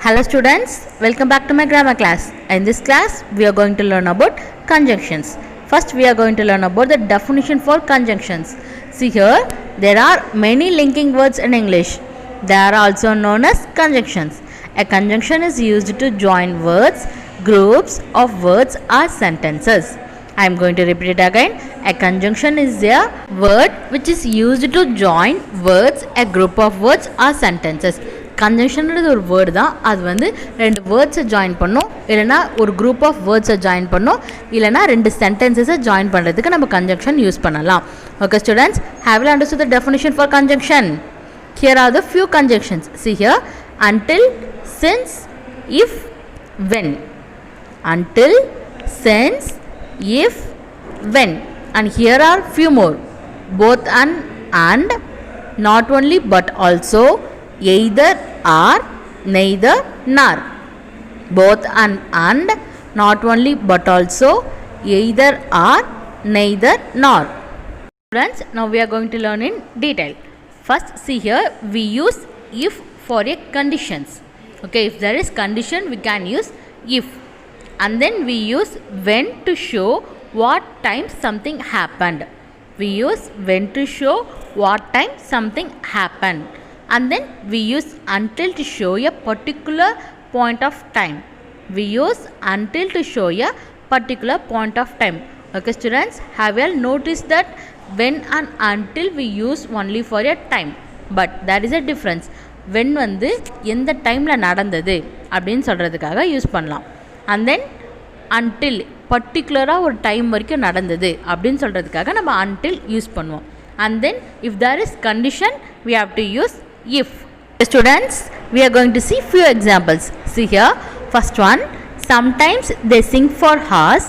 Hello students, welcome back to my grammar class. In this class, we are going to learn about conjunctions. First, we are going to learn about the definition for conjunctions. See here, there are many linking words in English. They are also known as conjunctions. A conjunction is used to join words, groups of words or sentences. I am going to repeat it again. A conjunction is a word which is used to join words, a group of words or sentences. கன்ஜங்ஷன்றது ஒரு word தான். அது வந்து ரெண்டு வேர்ட்ஸை join பண்ணும், இல்லைனா ஒரு group of வேர்ட்ஸை join பண்ணும், இல்லைனா ரெண்டு சென்டென்சஸை ஜாயின் பண்ணுறதுக்கு நம்ம கன்ஜங்ஷன் யூஸ் பண்ணலாம். Okay students, have you understood the definition for conjunction? Here are the few conjunctions. See here, until, since, if, when. Until, since, if, when. And here are few more. Both and, not only but also, either or, neither nor. Both and, not only but also, either or, neither nor. Friends, now we are going to learn in detail. First, see here, we use if for a conditions. Okay, if there is condition, we can use if. And then we use when to show what time something happened. We use when to show what time something happened. And then we use until to show a particular point of time. We use until to show a particular point of time. Okay students, have you all noticed that when and until we use only for a time, but there is a difference. When வந்து எந்த டைம்ல நடந்தது அப்படின்னு சொல்றதுக்காக use பண்ணலாம். And then until பர்டிகுலராக ஒரு time வரைக்கும் நடந்தது அப்படின்னு சொல்கிறதுக்காக நம்ம until யூஸ் பண்ணுவோம். And then if there is condition, we have to use if. Students, we are going to see few examples. See here, first one, sometimes they sing for hours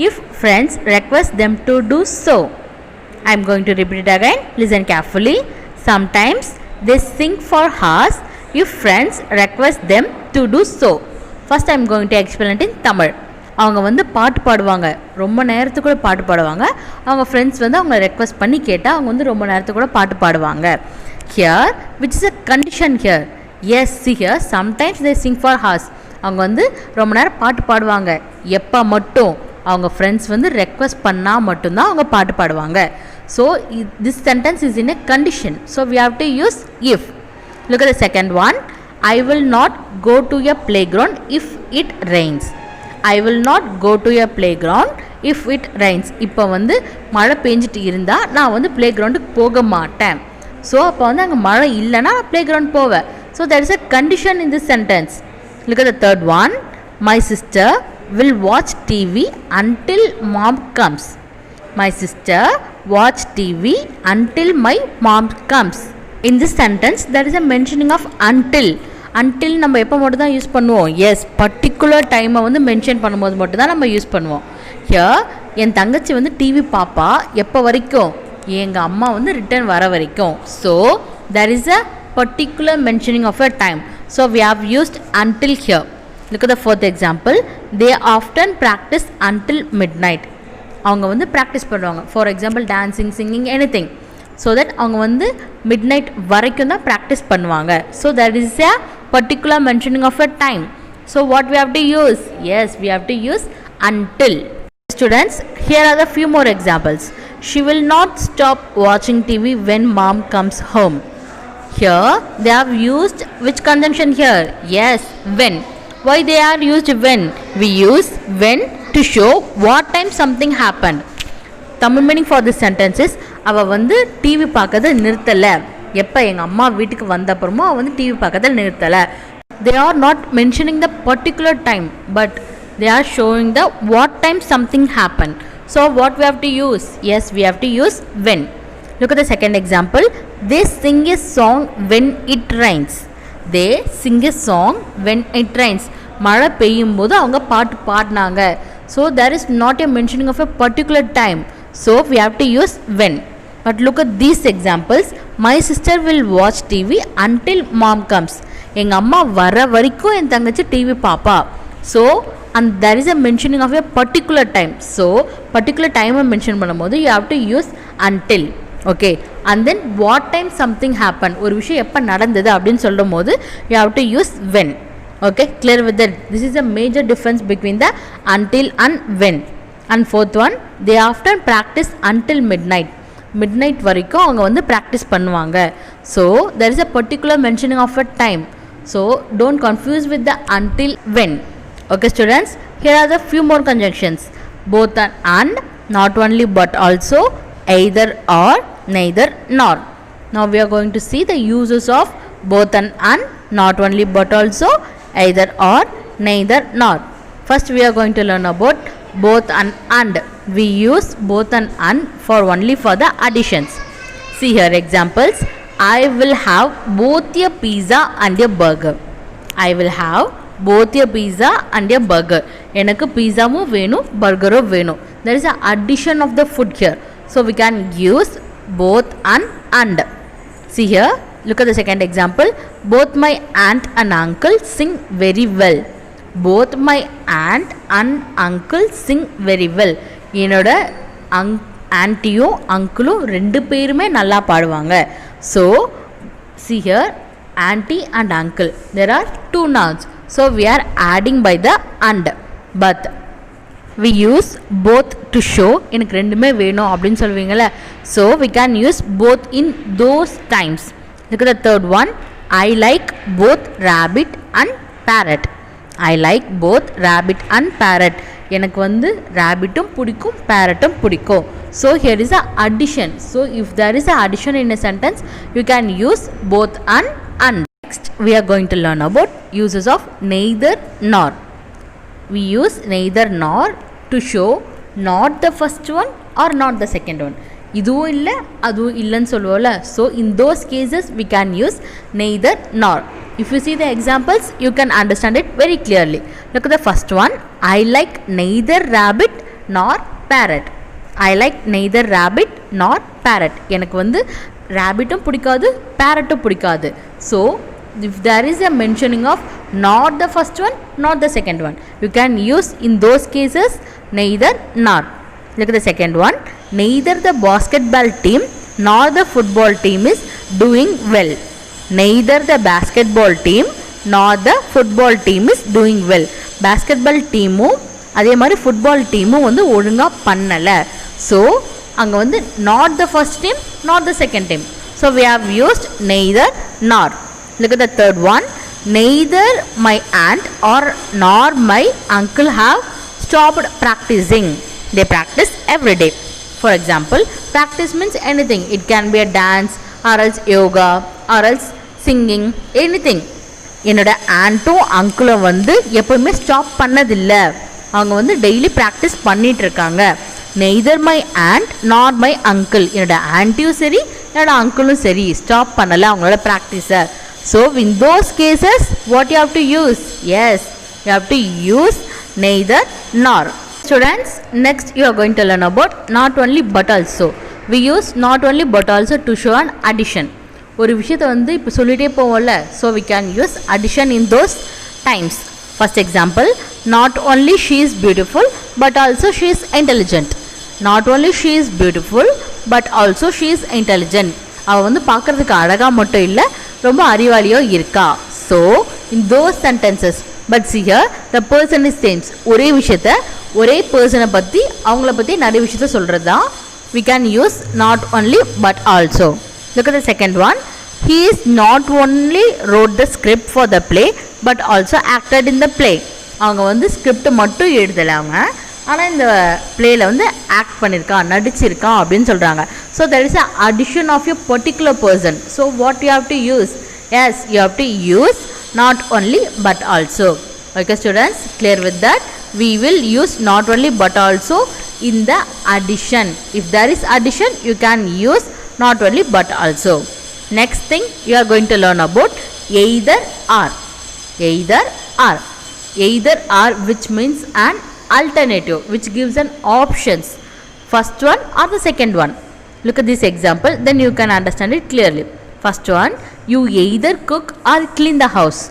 if friends request them to do so. I am going to repeat it again, listen carefully. Sometimes they sing for hours if friends request them to do so. First I am going to explain it in Tamil. அவங்க வந்து பாட்டு பாடுவாங்க, ரொம்ப நேரத்துக்கு கூட பாட்டு பாடுவாங்க. அவங்க ஃப்ரெண்ட்ஸ் வந்து அவங்க ரெக்வஸ்ட் பண்ணி கேட்டால் அவங்க வந்து ரொம்ப நேரத்துக்கு கூட பாட்டு பாடுவாங்க. Here, which is a condition here. Yes, see here, sometimes they sing for hours. அவங்க வந்து ரொம்ப நேரம் பாட்டு பாடுவாங்க. எப்போ மட்டும் அவங்க ஃப்ரெண்ட்ஸ் வந்து ரெக்வஸ்ட் பண்ணால் மட்டும்தான் அவங்க பாட்டு பாடுவாங்க. So, this sentence is in a condition. So, we have to use if. Look at the second one. I will not go to a playground if it rains. I will not go to a playground if it rains. இப்போ வந்து மழை பெஞ்சிட்டு இருந்தால் நான் வந்து play கிரவுண்டுக்கு போக மாட்டேன். ஸோ அப்போ வந்து அங்கே மழை இல்லைன்னா நான் ப்ளே கிரவுண்ட் போவேன். So there is a condition in this sentence. Look at the third one. My sister will watch TV until mom comes. My sister watch TV until my mom comes. In this sentence there is a mentioning of until. Until நம்ம எப்போ மட்டும் தான் use பண்ணுவோம்? S, particular டைமை வந்து mention பண்ணும்போது மட்டும் தான் நம்ம யூஸ் பண்ணுவோம். ஹியர் என் தங்கச்சி வந்து டிவி பாப்பா எப்போ வரைக்கும்? எங்கள் அம்மா வந்து ரிட்டர்ன் வர வரைக்கும். So there is a particular mentioning of a time. So we have used until here. Look at the fourth example. They often practice until midnight. அவங்க வந்து ப்ராக்டிஸ் பண்ணுவாங்க. For example dancing, singing, anything. So that அவங்க வந்து midnight வரைக்கும் தான் practice பண்ணுவாங்க. So that is a particular mentioning of a time. So what we have to use? Yes, we have to use until. Students, here are the few more examples. She will not stop watching TV when mom comes home. Here they have used which conjunction here? Yes, when. Why they are used when? We use when to show what time something happened. Tamil meaning for this sentence is அவள் வந்து TV பார்க்கறத நிறுத்தலை. எப்போ எங்கள் அம்மா வீட்டுக்கு வந்த அப்புறமோ அவள் வந்து டிவி பார்க்கறத நிறுத்தலை. They are not mentioning the particular time, but they are showing the what time something happened. So what we have to use? Yes, we have to use when. Look at the second example. They sing a song when it rains. They sing a song when it rains. மழை பெய்யும் போது அவங்க பாட்டு பாடினாங்க. So there is not a mentioning of a particular time. So we have to use when. But look at these examples. My sister will watch TV until mom comes. எங்கள் அம்மா வர வரைக்கும் என் தங்கச்சி டிவி பாப்பா. So and there is a mentioning of a particular time. So particular time mention பண்ணும்போது you have to use until. Okay, and then what time something happened, ஒரு விஷயம் எப்போ நடந்தது அப்படின்னு சொல்லும் போது you have to use when. Okay, clear with that? This is a major difference between the until and when. And fourth one, they often practice until midnight. Midnight வரைக்கும் அவங்க வந்து ப்ராக்டிஸ் பண்ணுவாங்க. So there is a particular mentioning of a time. So don't confuse with the until when. Okay students, here are the few more conjunctions. Both and, not only but also, either or, neither nor. Now we are going to see the uses of both and, not only but also, either or, neither nor. First we are going to learn about both and. We use both and for only for the additions. See here examples. I will have both a pizza and a burger. I will have both a pizza and a burger. எனக்கு பீஸாவும் வேணும் பர்கரும் வேணும். There is an addition of the food here. So we can use both and. See here, look at the second example. Both my aunt and uncle sing very well. Both my aunt and uncle sing very well. என்னோட ஆன்ட்டியும் அங்கிளும் ரெண்டு பேருமே நல்லா பாடுவாங்க. So see here, auntie and uncle, there are two nouns. So we are adding by the and. But we use both to show எனக்கு ரெண்டுமே வேணும் அப்படின்னு சொல்லுவீங்களே. So we can use both in those times. Look at the third one. I like both rabbit and parrot. I like both rabbit and parrot. எனக்கு வந்து rabbitம் பிடிக்கும் parrotம் பிடிக்கும். So here is a addition. So if there is a addition in a sentence, you can use both and. Next we are going to learn about uses of neither nor. We use neither nor to show not the first one or not the second one. இதுவும் இல்லை அதுவும் இல்லைன்னு சொல்லுவோம்ல. So in those cases we can use neither nor. If you see the examples, you can understand it very clearly. Look at the first one. I like neither rabbit nor parrot. I like neither rabbit nor parrot. எனக்கு வந்து rabbitம் பிடிக்காது parrotம் பிடிக்காது. So if there is a mentioning of not the first one not the second one, you can use in those cases neither nor. Look at the second one. Neither the basketball team nor the football team is doing well. Neither the basketball team nor the football team is doing well. Basketball teamum அதே மாதிரி football teamum வந்து ஒழுங்கா பண்ணல. So அங்க வந்து not the first team not the second team. So we have used neither nor. Look at the third one. Neither my aunt or nor my uncle have stopped practicing. They practice every day. For example, practice means anything. It can be a dance or else yoga or else singing, anything. என்னோட ஆண்ட்டும் அங்கிளும் வந்து எப்பவுமே stop பண்ணதில்லை. அவங்க வந்து daily practice பண்ணிட்டு இருக்காங்க. Neither my aunt not my uncle, என்னோட ஆண்டியும் சரி என்னோட அங்கிளும் சரி ஸ்டாப் பண்ணலை அவங்களோட ப்ராக்டிஸை. So in those cases what you have to use? Yes, you have to use neither nor. Students, next you are going to learn about not only but also. We use not only but also to show an addition. ஒரு விஷயத்தை வந்து இப்போ சொல்லிகிட்டே போவோம்ல. So we can use addition in those times. First example, not only she is beautiful but also she is intelligent. Not only she is beautiful but also she is intelligent. அவள் வந்து பார்க்குறதுக்கு அழகாக மட்டும் இல்லை ரொம்ப அறிவாளியாக இருக்கா. So in those sentences, but see here the person is same. ஒரே விஷயத்தை ஒரே பர்சனை பற்றி அவங்கள பற்றி நிறைய விஷயத்த சொல்கிறது தான் we can use not only but also. Look at the second one. He is not only wrote the script for the play but also acted in the play. அவங்க வந்து ஸ்கிரிப்ட் மட்டும் எழுதலை அவங்க, ஆனால் இந்த பிளேயில் வந்து ஆக்ட் பண்ணியிருக்கான் நடிச்சிருக்கான் அப்படின்னு சொல்கிறாங்க. So there is a addition of a particular person. So what you have to use? Yes, you have to use not only but also. Okay students, clear with that? We will use not only but also in the addition. If there is addition, you can use not only but also. Next thing you are going to learn about either or. Either or. Either or, which means an alternative, which gives an options. First one or the second one. Look at this example, then you can understand it clearly. First one, you either cook or clean the house.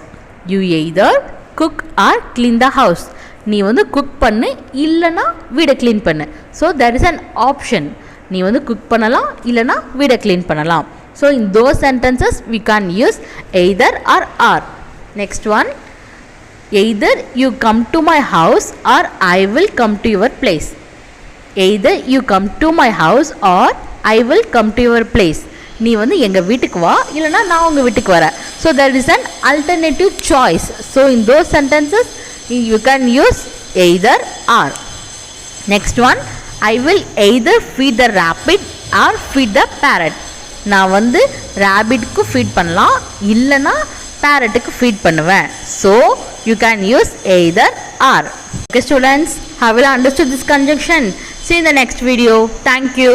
You either cook or clean the house. நீ வந்து cook பண்ணு இல்லைனா வீடை clean பண்ணு. So there is an option. நீ வந்து cook பண்ணலாம் இல்லைனா வீடை க்ளீன் பண்ணலாம். So in those sentences we can use either or or. Next one, Either you come to my house or I will come to your place. Either you come to my house or I will come to your place. நீ வந்து எங்கள் வீட்டுக்கு வா இல்லைனா நான் உங்கள் வீட்டுக்கு வரேன். So there is an alternative choice. So in those sentences you can use either or. Next one, I will either feed the rabbit or feed the parrot. நான் வந்து rabbitக்கு ஃபீட் பண்ணலாம் இல்லைனா parrotக்கு ஃபீட் பண்ணுவேன். So you can use either or. Okay students, have you understood this conjunction? See you in the next video. Thank you.